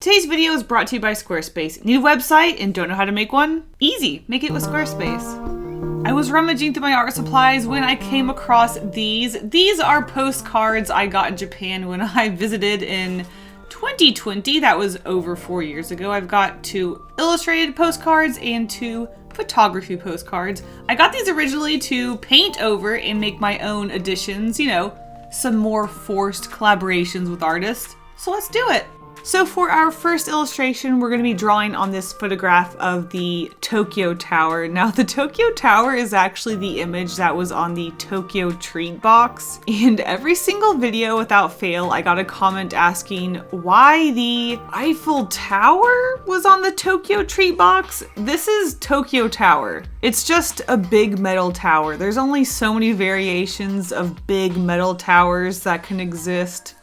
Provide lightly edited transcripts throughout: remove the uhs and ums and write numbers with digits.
Today's video is brought to you by Squarespace. Need a website and don't know how to make one? Easy, make it with Squarespace. I was rummaging through my art supplies when I came across these. These are postcards I got in Japan when I visited in 2020. That was over 4 years ago. I've got 2 illustrated postcards and 2 photography postcards. I got these originally to paint over and make my own editions, some more forced collaborations with artists. So let's do it. So for our first illustration, we're going to be drawing on this photograph of the Tokyo Tower. Now, the Tokyo Tower is actually the image that was on the Tokyo treat box. And every single video without fail, I got a comment asking why the Eiffel Tower was on the Tokyo treat box. This is Tokyo Tower. It's just a big metal tower. There's only so many variations of big metal towers that can exist.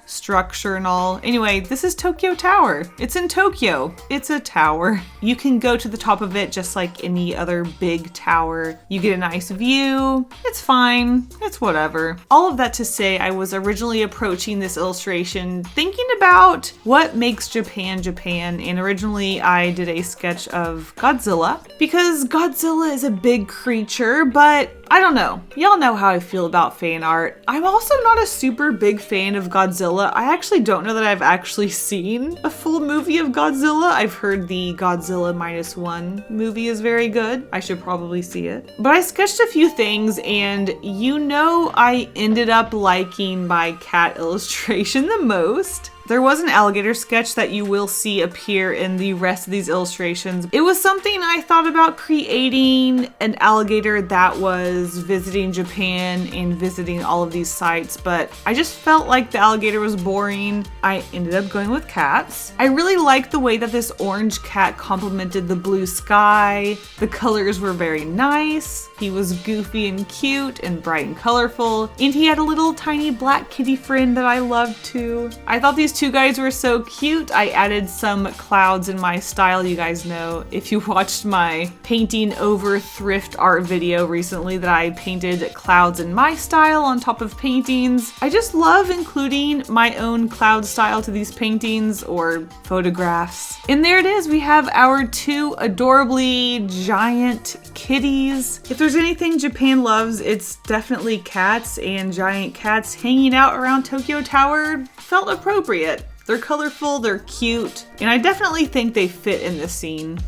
Structure and all. Anyway, this is Tokyo Tower. It's in Tokyo. It's a tower. You can go to the top of it just like any other big tower. You get a nice view. It's fine. It's whatever. All of that to say, I was originally approaching this illustration thinking about what makes Japan Japan, and originally I did a sketch of Godzilla because Godzilla is a big creature, but I don't know. Y'all know how I feel about fan art. I'm also not a super big fan of Godzilla. I actually don't know that I've actually seen a full movie of Godzilla. I've heard the Godzilla -1 movie is very good. I should probably see it. But I sketched a few things and I ended up liking my cat illustration the most. There was an alligator sketch that you will see appear in the rest of these illustrations. It was something I thought about creating, an alligator that was visiting Japan and visiting all of these sites, but I just felt like the alligator was boring. I ended up going with cats. I really liked the way that this orange cat complemented the blue sky. The colors were very nice. He was goofy and cute and bright and colorful, and he had a little tiny black kitty friend that I loved too. I thought these 2 guys were so cute. I added some clouds in my style. You guys know if you watched my painting over thrift art video recently that I painted clouds in my style on top of paintings. I just love including my own cloud style to these paintings or photographs. And there it is. We have our 2 adorably giant kitties. If there's anything Japan loves, it's definitely cats, and giant cats hanging out around Tokyo Tower felt appropriate. They're colorful, they're cute, and I definitely think they fit in this scene.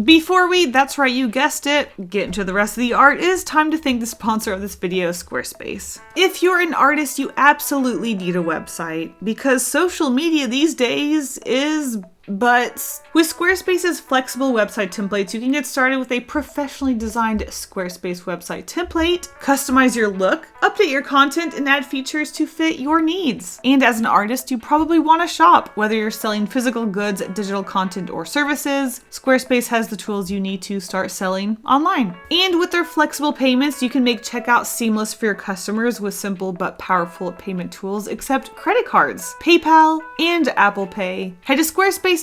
Before that's right, you guessed it, get into the rest of the art, it is time to thank the sponsor of this video, Squarespace. If you're an artist, you absolutely need a website because social media these days is butts. With Squarespace's flexible website templates, you can get started with a professionally designed Squarespace website template, customize your look, update your content, and add features to fit your needs. And as an artist, you probably want to shop. Whether you're selling physical goods, digital content, or services, Squarespace has the tools you need to start selling online. And with their flexible payments, you can make checkout seamless for your customers with simple but powerful payment tools, except credit cards, PayPal, and Apple Pay. Head to Squarespace.com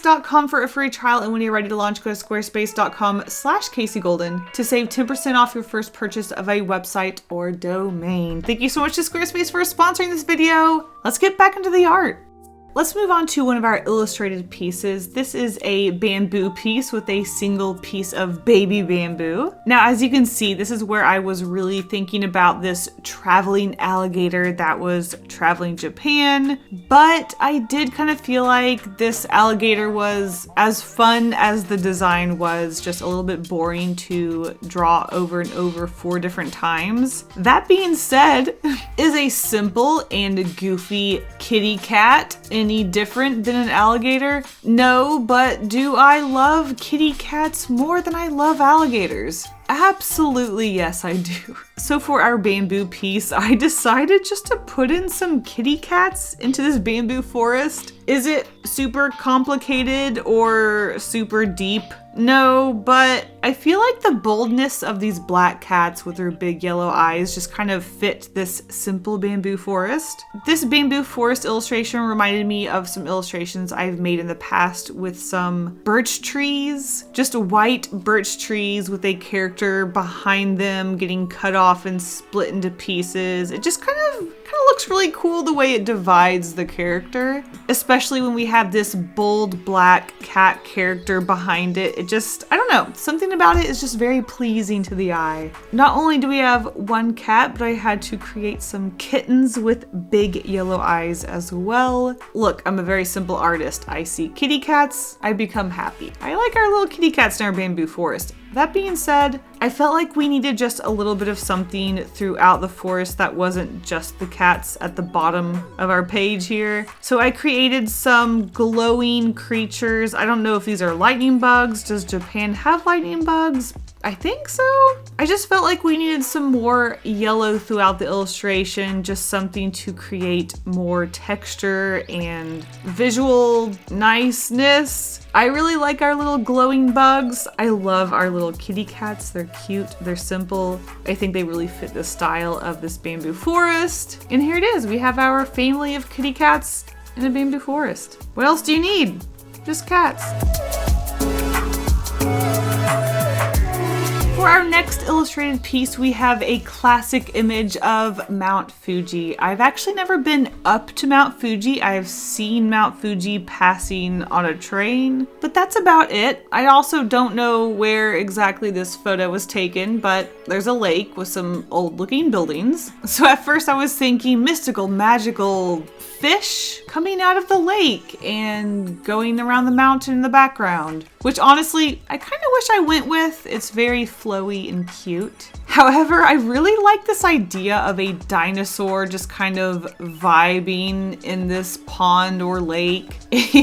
for a free trial, and when you're ready to launch, go to squarespace.com/KaseyGolden to save 10% off your first purchase of a website or domain. Thank you so much to Squarespace for sponsoring this video. Let's get back into the art. Let's move on to one of our illustrated pieces. This is a bamboo piece with a single piece of baby bamboo. Now, as you can see, this is where I was really thinking about this traveling alligator that was traveling Japan, but I did kind of feel like this alligator was as fun as the design was, just a little bit boring to draw over and over 4 different times. That being said, is a simple and goofy kitty cat any different than an alligator? No, but do I love kitty cats more than I love alligators? Absolutely, yes, I do. So for our bamboo piece, I decided just to put in some kitty cats into this bamboo forest. Is it super complicated or super deep? No, but I feel like the boldness of these black cats with their big yellow eyes just kind of fit this simple bamboo forest. This bamboo forest illustration reminded me of some illustrations I've made in the past with some birch trees, just white birch trees with a character behind them getting cut off and split into pieces. It just kind of looks really cool the way it divides the character, especially when we have this bold black cat character behind it. It just, I don't know, something about it is just very pleasing to the eye. Not only do we have one cat, but I had to create some kittens with big yellow eyes as well. Look, I'm a very simple artist. I see kitty cats, I become happy. I like our little kitty cats in our bamboo forest. That being said, I felt like we needed just a little bit of something throughout the forest that wasn't just the cats at the bottom of our page here. So I created some glowing creatures. I don't know if these are lightning bugs. Does Japan have lightning bugs? I think so. I just felt like we needed some more yellow throughout the illustration, just something to create more texture and visual niceness. I really like our little glowing bugs. I love our little kitty cats. They're cute, they're simple. I think they really fit the style of this bamboo forest. And here it is, we have our family of kitty cats in a bamboo forest. What else do you need? Just cats. For our next illustrated piece, we have a classic image of Mount Fuji. I've actually never been up to Mount Fuji. I have seen Mount Fuji passing on a train, but that's about it. I also don't know where exactly this photo was taken, but there's a lake with some old looking buildings. So at first I was thinking mystical, magical fish coming out of the lake and going around the mountain in the background, which honestly, I kind of wish I went with. It's very flowy and cute. However, I really like this idea of a dinosaur just kind of vibing in this pond or lake.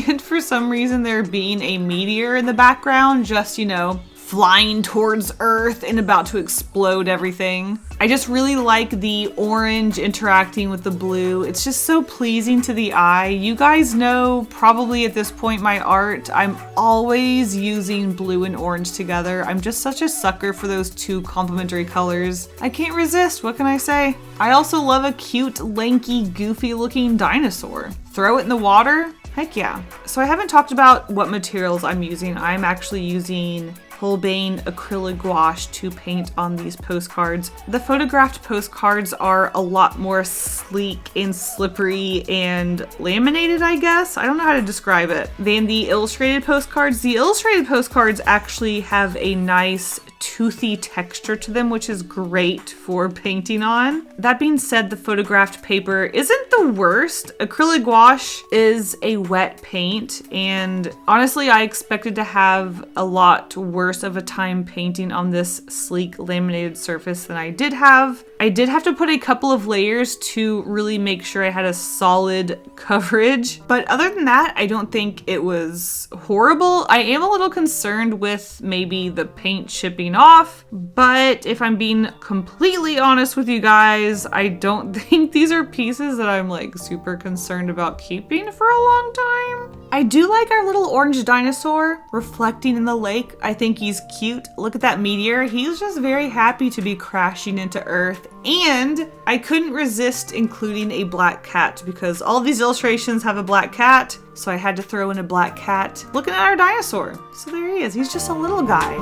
And for some reason, there being a meteor in the background, just, you know, flying towards Earth and about to explode everything. I just really like the orange interacting with the blue. It's just so pleasing to the eye. You guys know probably at this point my art, I'm always using blue and orange together. I'm just such a sucker for those two complementary colors. I can't resist, what can I say? I also love a cute, lanky, goofy looking dinosaur. Throw it in the water? Heck yeah. So I haven't talked about what materials I'm using. I'm actually using Holbein Acryla Gouache to paint on these postcards. The photographed postcards are a lot more sleek and slippery and laminated, I guess. I don't know how to describe it, than the illustrated postcards. The illustrated postcards actually have a nice toothy texture to them, which is great for painting on. That being said, the photographed paper isn't the worst. Acrylic gouache is a wet paint, and honestly, I expected to have a lot worse of a time painting on this sleek laminated surface than I did have. I did have to put a couple of layers to really make sure I had a solid coverage, but other than that, I don't think it was horrible. I am a little concerned with maybe the paint chipping off, but if I'm being completely honest with you guys, I don't think these are pieces that I'm like super concerned about keeping for a long time. I do like our little orange dinosaur reflecting in the lake. I think he's cute. Look at that meteor. He's just very happy to be crashing into Earth. And I couldn't resist including a black cat because all these illustrations have a black cat. So I had to throw in a black cat looking at our dinosaur. So there he is. He's just a little guy.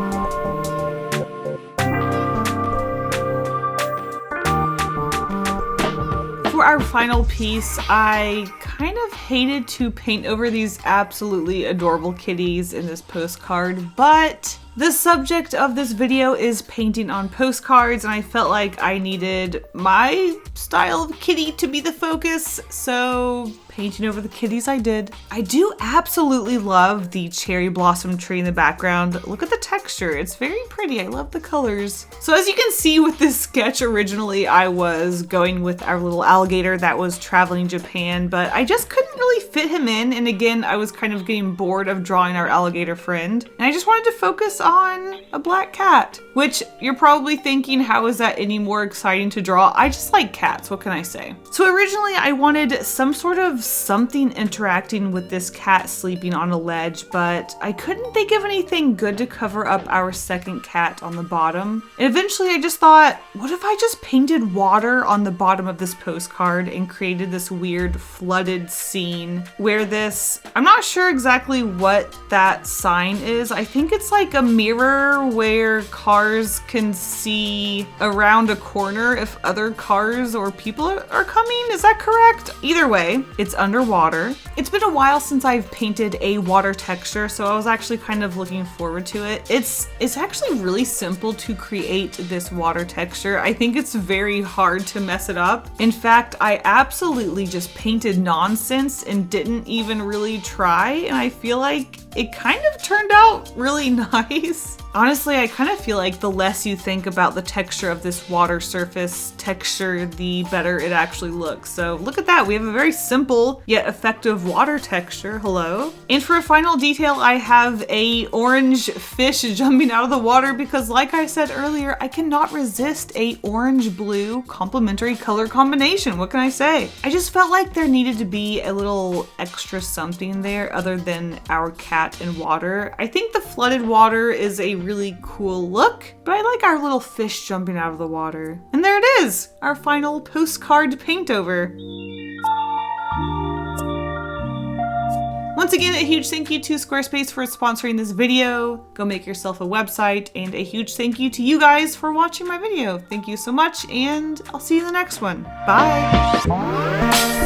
For our final piece, I kind of hated to paint over these absolutely adorable kitties in this postcard, but the subject of this video is painting on postcards, and I felt like I needed my style of kitty to be the focus, so painting over the kitties I did. I do absolutely love the cherry blossom tree in the background. Look at the texture, it's very pretty. I love the colors. So as you can see with this sketch, originally I was going with our little alligator that was traveling Japan, but I just couldn't really fit him in, and again, I was kind of getting bored of drawing our alligator friend, and I just wanted to focus on a black cat, which you're probably thinking, how is that any more exciting to draw? I just like cats, what can I say? So originally I wanted some sort of something interacting with this cat sleeping on a ledge, but I couldn't think of anything good to cover up our second cat on the bottom. And eventually I just thought, what if I just painted water on the bottom of this postcard and created this weird flooded scene scene where this, I'm not sure exactly what that sign is. I think it's like a mirror where cars can see around a corner if other cars or people are coming. Is that correct? Either way, it's underwater. It's been a while since I've painted a water texture, so I was actually kind of looking forward to it. It's actually really simple to create this water texture. I think it's very hard to mess it up. In fact, I absolutely just painted nonsense and didn't even really try, and I feel like it kind of turned out really nice. Honestly, I kind of feel like the less you think about the texture of this water surface texture, the better it actually looks. So look at that. We have a very simple yet effective water texture. Hello. And for a final detail, I have a orange fish jumping out of the water because, like I said earlier, I cannot resist a orange-blue complementary color combination. What can I say? I just felt like there needed to be a little extra something there other than our cat and water. I think the flooded water is a really cool look, but I like our little fish jumping out of the water. And there it is, our final postcard paint over. Once again, a huge thank you to Squarespace for sponsoring this video. Go make yourself a website, and a huge thank you to you guys for watching my video. Thank you so much, and I'll see you in the next one. Bye.